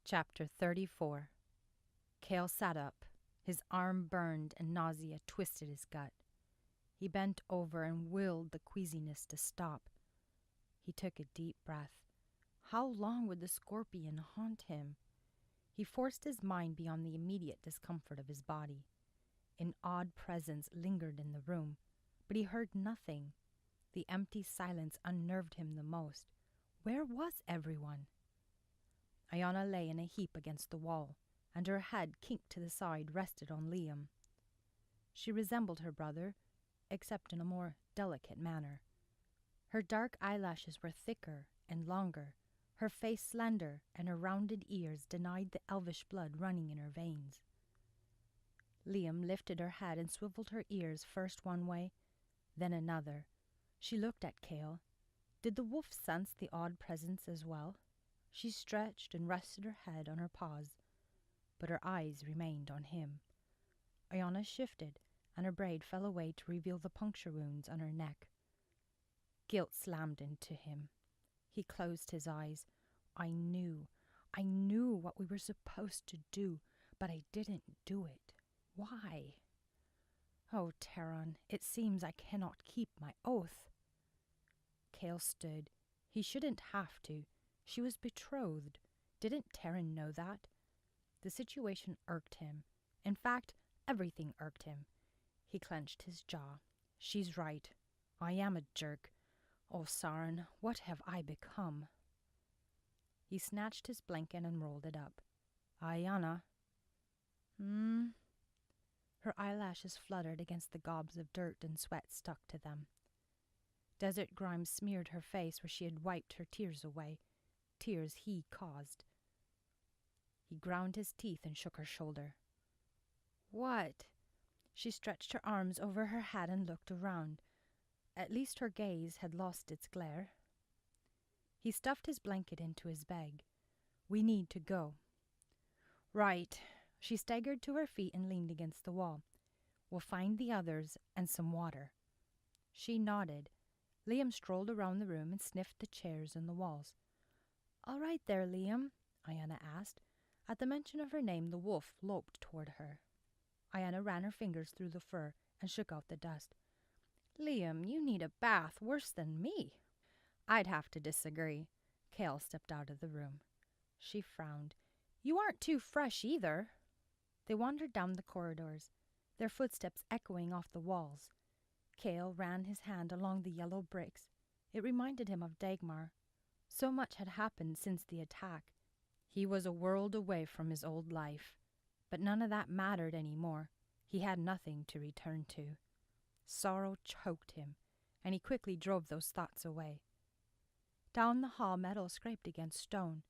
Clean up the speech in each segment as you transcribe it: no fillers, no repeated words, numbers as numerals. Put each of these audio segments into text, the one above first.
Chapter 34. Cale sat up. His arm burned and nausea twisted his gut. He bent over and willed the queasiness to stop. He took a deep breath. How long would the scorpion haunt him? He forced his mind beyond the immediate discomfort of his body. An odd presence lingered in the room, but he heard nothing. The empty silence unnerved him the most. Where was everyone? Ayianna lay in a heap against the wall, and her head, kinked to the side, rested on Liam. She resembled her brother, except in a more delicate manner. Her dark eyelashes were thicker and longer, her face slender, and her rounded ears denied the elvish blood running in her veins. Liam lifted her head and swiveled her ears first one way, then another. She looked at Cale. Did the wolf sense the odd presence as well? She stretched and rested her head on her paws, but her eyes remained on him. Ayianna shifted, and her braid fell away to reveal the puncture wounds on her neck. Guilt slammed into him. He closed his eyes. I knew what we were supposed to do, but I didn't do it. Why? Oh, Taron, it seems I cannot keep my oath. Cale stood. He shouldn't have to. She was betrothed. Didn't Taron know that? The situation irked him. In fact, everything irked him. He clenched his jaw. She's right. I am a jerk. Oh, Sauron, what have I become? He snatched his blanket and rolled it up. Ayianna. Her eyelashes fluttered against the gobs of dirt and sweat stuck to them. Desert grime smeared her face where she had wiped her tears away. Tears he caused. He ground his teeth and shook her shoulder. What? She stretched her arms over her head and looked around. At least her gaze had lost its glare. He stuffed his blanket into his bag. We need to go. Right. She staggered to her feet and leaned against the wall. We'll find the others and some water. She nodded. Liam strolled around the room and sniffed the chairs and the walls. All right there, Liam, Ayianna asked. At the mention of her name, the wolf loped toward her. Ayianna ran her fingers through the fur and shook out the dust. Liam, you need a bath worse than me. I'd have to disagree. Cale stepped out of the room. She frowned. You aren't too fresh either. They wandered down the corridors, their footsteps echoing off the walls. Cale ran his hand along the yellow bricks. It reminded him of Dagmar. So much had happened since the attack. He was a world away from his old life, but none of that mattered any more. He had nothing to return to. Sorrow choked him, and he quickly drove those thoughts away. Down the hall, metal scraped against stone.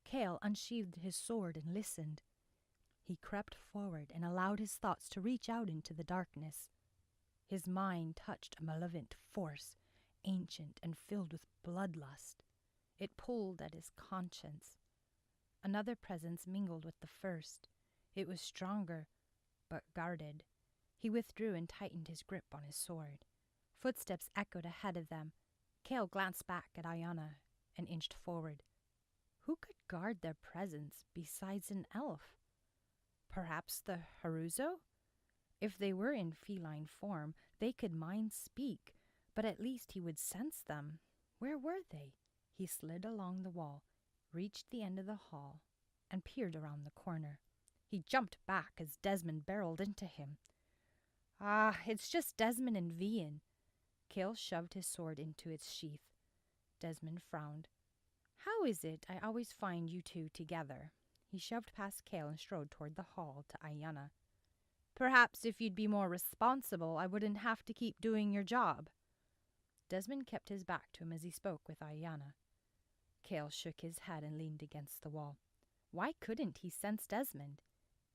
Cale unsheathed his sword and listened. He crept forward and allowed his thoughts to reach out into the darkness. His mind touched a malevolent force, ancient and filled with bloodlust. It pulled at his conscience. Another presence mingled with the first. It was stronger, but guarded. He withdrew and tightened his grip on his sword. Footsteps echoed ahead of them. Cale glanced back at Ayianna and inched forward. Who could guard their presence besides an elf? Perhaps the Haruzo? If they were in feline form, they could mind speak, but at least he would sense them. Where were they? He slid along the wall, reached the end of the hall, and peered around the corner. He jumped back as Desmond barreled into him. Ah, it's just Desmond and Vian. Cale shoved his sword into its sheath. Desmond frowned. How is it I always find you two together? He shoved past Cale and strode toward the hall to Ayianna. Perhaps if you'd be more responsible, I wouldn't have to keep doing your job. Desmond kept his back to him as he spoke with Ayianna. Cale shook his head and leaned against the wall. Why couldn't he sense Desmond?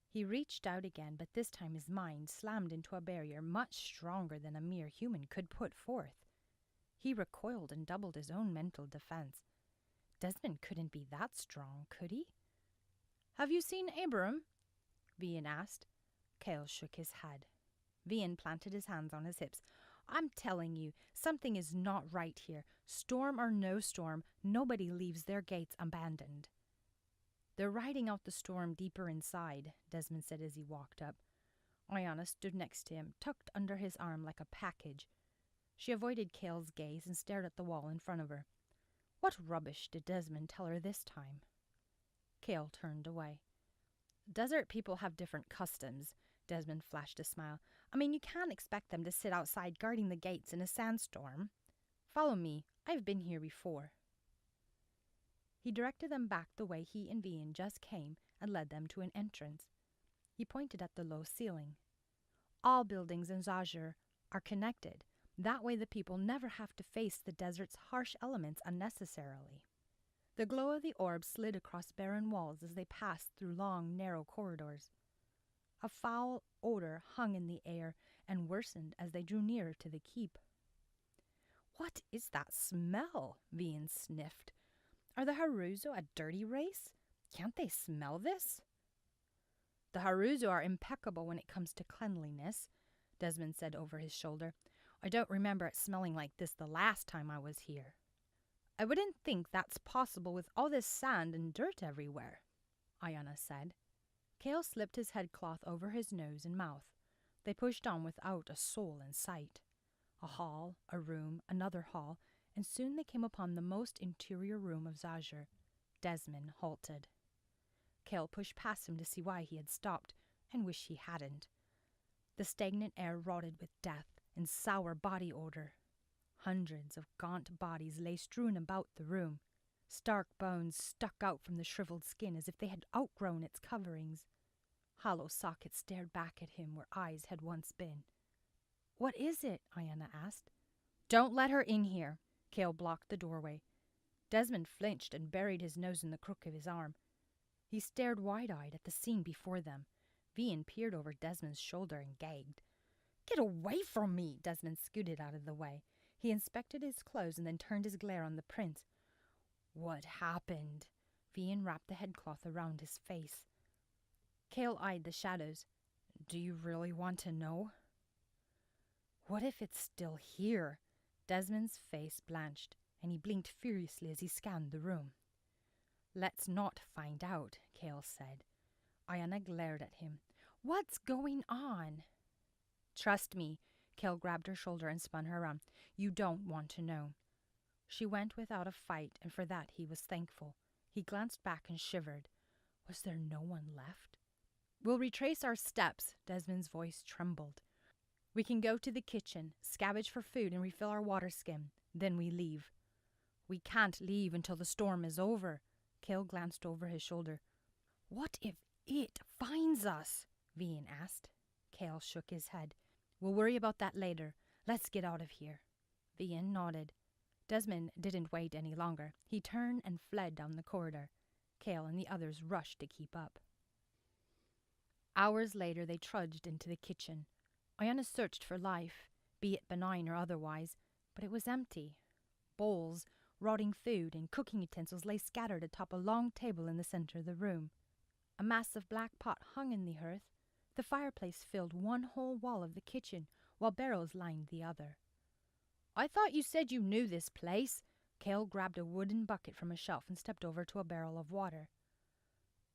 He reached out again, but this time his mind slammed into a barrier much stronger than a mere human could put forth. He recoiled and doubled his own mental defense. Desmond couldn't be that strong, could he? Have you seen Abram? Vian asked. Cale shook his head. Vian planted his hands on his hips. I'm telling you, something is not right here. Storm or no storm, nobody leaves their gates abandoned. They're riding out the storm deeper inside, Desmond said as he walked up. Ayianna stood next to him, tucked under his arm like a package. She avoided Cale's gaze and stared at the wall in front of her. What rubbish did Desmond tell her this time? Cale turned away. Desert people have different customs, Desmond flashed a smile. I mean, you can't expect them to sit outside guarding the gates in a sandstorm. Follow me. I've been here before. He directed them back the way he and Vian just came and led them to an entrance. He pointed at the low ceiling. All buildings in Zajur are connected. That way the people never have to face the desert's harsh elements unnecessarily. The glow of the orb slid across barren walls as they passed through long, narrow corridors. A foul odor hung in the air and worsened as they drew nearer to the keep. What is that smell? Vian sniffed. Are the Haruzu a dirty race? Can't they smell this? The Haruzu are impeccable when it comes to cleanliness, Desmond said over his shoulder. I don't remember it smelling like this the last time I was here. I wouldn't think that's possible with all this sand and dirt everywhere, Ayianna said. Cale slipped his headcloth over his nose and mouth. They pushed on without a soul in sight. A hall, a room, another hall, and soon they came upon the most interior room of Zajur. Desmond halted. Cale pushed past him to see why he had stopped, and wished he hadn't. The stagnant air rotted with death and sour body odor. Hundreds of gaunt bodies lay strewn about the room. Stark bones stuck out from the shriveled skin as if they had outgrown its coverings. Hollow sockets stared back at him where eyes had once been. What is it? Ayianna asked. Don't let her in here. Cale blocked the doorway. Desmond flinched and buried his nose in the crook of his arm. He stared wide-eyed at the scene before them. Vian peered over Desmond's shoulder and gagged. Get away from me! Desmond scooted out of the way. He inspected his clothes and then turned his glare on the prince. What happened? Vian wrapped the headcloth around his face. Cale eyed the shadows. Do you really want to know? What if it's still here? Desmond's face blanched, and he blinked furiously as he scanned the room. Let's not find out, Cale said. Ayianna glared at him. What's going on? Trust me. Cale grabbed her shoulder and spun her around. You don't want to know. She went without a fight, and for that he was thankful. He glanced back and shivered. Was there no one left? We'll retrace our steps, Desmond's voice trembled. We can go to the kitchen, scavenge for food, and refill our water skin. Then we leave. We can't leave until the storm is over. Cale glanced over his shoulder. What if it finds us? Vian asked. Cale shook his head. We'll worry about that later. Let's get out of here. Vian nodded. Desmond didn't wait any longer. He turned and fled down the corridor. Cale and the others rushed to keep up. Hours later they trudged into the kitchen. Ayianna searched for life, be it benign or otherwise, but it was empty. Bowls, rotting food, and cooking utensils lay scattered atop a long table in the center of the room. A massive black pot hung in the hearth. The fireplace filled one whole wall of the kitchen, while barrels lined the other. I thought you said you knew this place. Cale grabbed a wooden bucket from a shelf and stepped over to a barrel of water.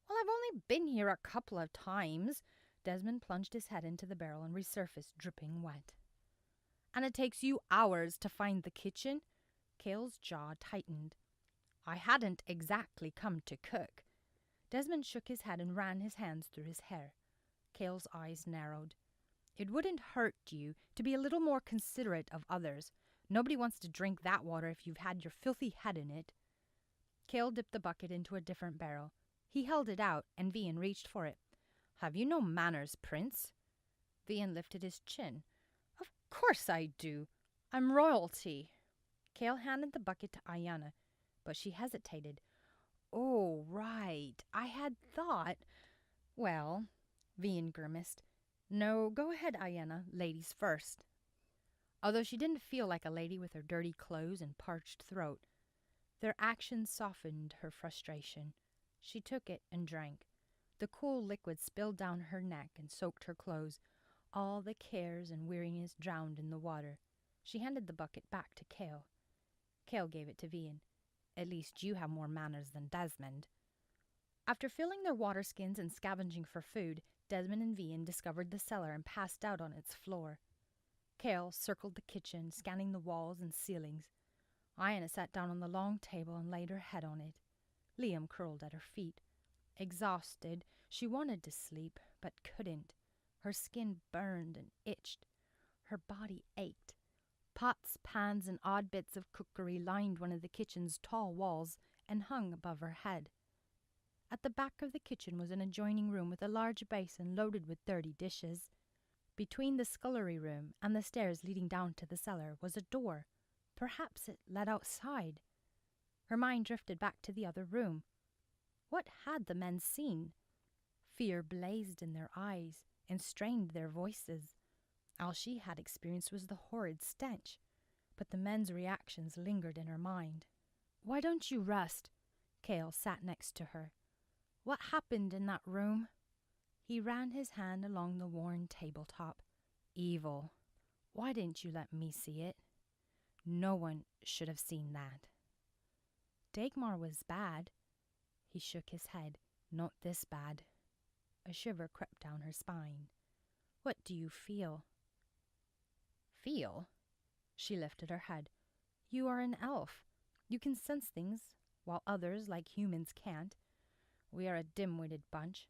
Well, I've only been here a couple of times. Desmond plunged his head into the barrel and resurfaced, dripping wet. And it takes you hours to find the kitchen? Cale's jaw tightened. I hadn't exactly come to cook. Desmond shook his head and ran his hands through his hair. Cale's eyes narrowed. It wouldn't hurt you to be a little more considerate of others. Nobody wants to drink that water if you've had your filthy head in it. Cale dipped the bucket into a different barrel. He held it out, and Vian reached for it. Have you no manners, Prince? Vian lifted his chin. Of course I do. I'm royalty. Cale handed the bucket to Ayianna, but she hesitated. Oh, right. I had thought... Well, Vian grimaced. No, go ahead, Ayianna. Ladies first. Although she didn't feel like a lady with her dirty clothes and parched throat, their actions softened her frustration. She took it and drank. The cool liquid spilled down her neck and soaked her clothes, all the cares and weariness drowned in the water. She handed the bucket back to Cale. Cale gave it to Vian. At least you have more manners than Desmond. After filling their water skins and scavenging for food, Desmond and Vian discovered the cellar and passed out on its floor. Kale circled the kitchen, scanning the walls and ceilings. Ayianna sat down on the long table and laid her head on it. Liam curled at her feet. Exhausted, she wanted to sleep, but couldn't. Her skin burned and itched. Her body ached. Pots, pans, and odd bits of cookery lined one of the kitchen's tall walls and hung above her head. At the back of the kitchen was an adjoining room with a large basin loaded with dirty dishes. Between the scullery room and the stairs leading down to the cellar was a door. Perhaps it led outside. Her mind drifted back to the other room. What had the men seen? Fear blazed in their eyes and strained their voices. All she had experienced was the horrid stench, but the men's reactions lingered in her mind. "Why don't you rest?" Kale sat next to her. "What happened in that room?" He ran his hand along the worn tabletop. "Evil. Why didn't you let me see it? No one should have seen that." "Dagmar was bad." He shook his head. "Not this bad." A shiver crept down her spine. "What do you feel?" "Feel?" She lifted her head. "You are an elf. You can sense things, while others, like humans, can't. We are a dim-witted bunch."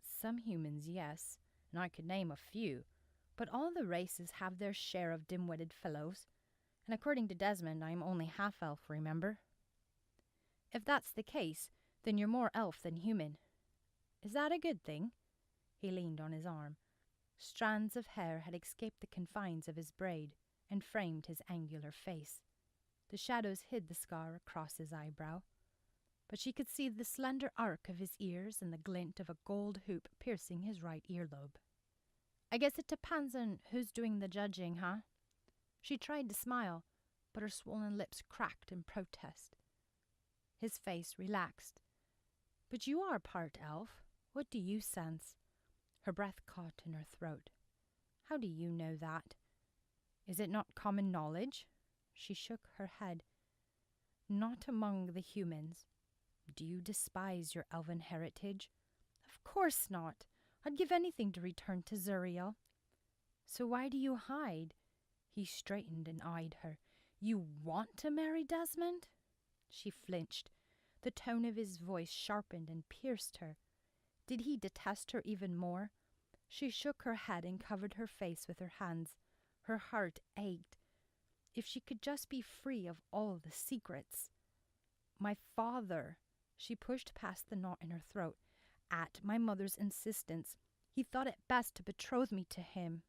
"Some humans, yes, and I could name a few, but all the races have their share of dim-witted fellows, and according to Desmond, I am only half-elf, remember?" "If that's the case, then you're more elf than human. Is that a good thing?" He leaned on his arm. Strands of hair had escaped the confines of his braid and framed his angular face. The shadows hid the scar across his eyebrow, but she could see the slender arc of his ears and the glint of a gold hoop piercing his right earlobe. "I guess it depends on who's doing the judging, huh?" She tried to smile, but her swollen lips cracked in protest. His face relaxed. "But you are part elf. What do you sense?" Her breath caught in her throat. "How do you know that? Is it not common knowledge?" She shook her head. "Not among the humans. Do you despise your elven heritage?" "Of course not. I'd give anything to return to Zuriel." "So why do you hide?" He straightened and eyed her. "You want to marry Desmond?" She flinched. The tone of his voice sharpened and pierced her. Did he detest her even more? She shook her head and covered her face with her hands. Her heart ached. If she could just be free of all the secrets. "My father," she pushed past the knot in her throat, "at my mother's insistence, he thought it best to betroth me to him."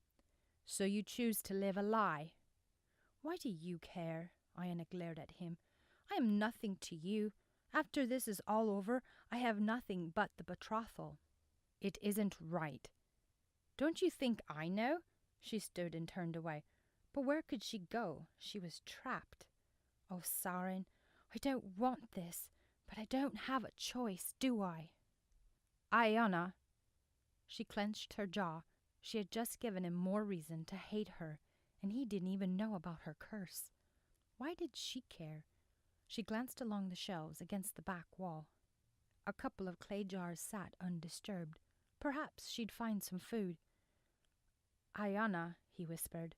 "So you choose to live a lie?" "Why do you care?" Ayianna glared at him. "I am nothing to you. After this is all over, I have nothing but the betrothal." "It isn't right." "Don't you think I know?" She stood and turned away. But where could she go? She was trapped. "Oh, Saren, I don't want this, but I don't have a choice, do I?" "Ayianna." She clenched her jaw. She had just given him more reason to hate her, and he didn't even know about her curse. Why did she care? She glanced along the shelves against the back wall. A couple of clay jars sat undisturbed. Perhaps she'd find some food. "Ayianna," he whispered.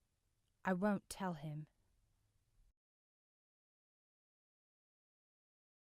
"I won't tell him."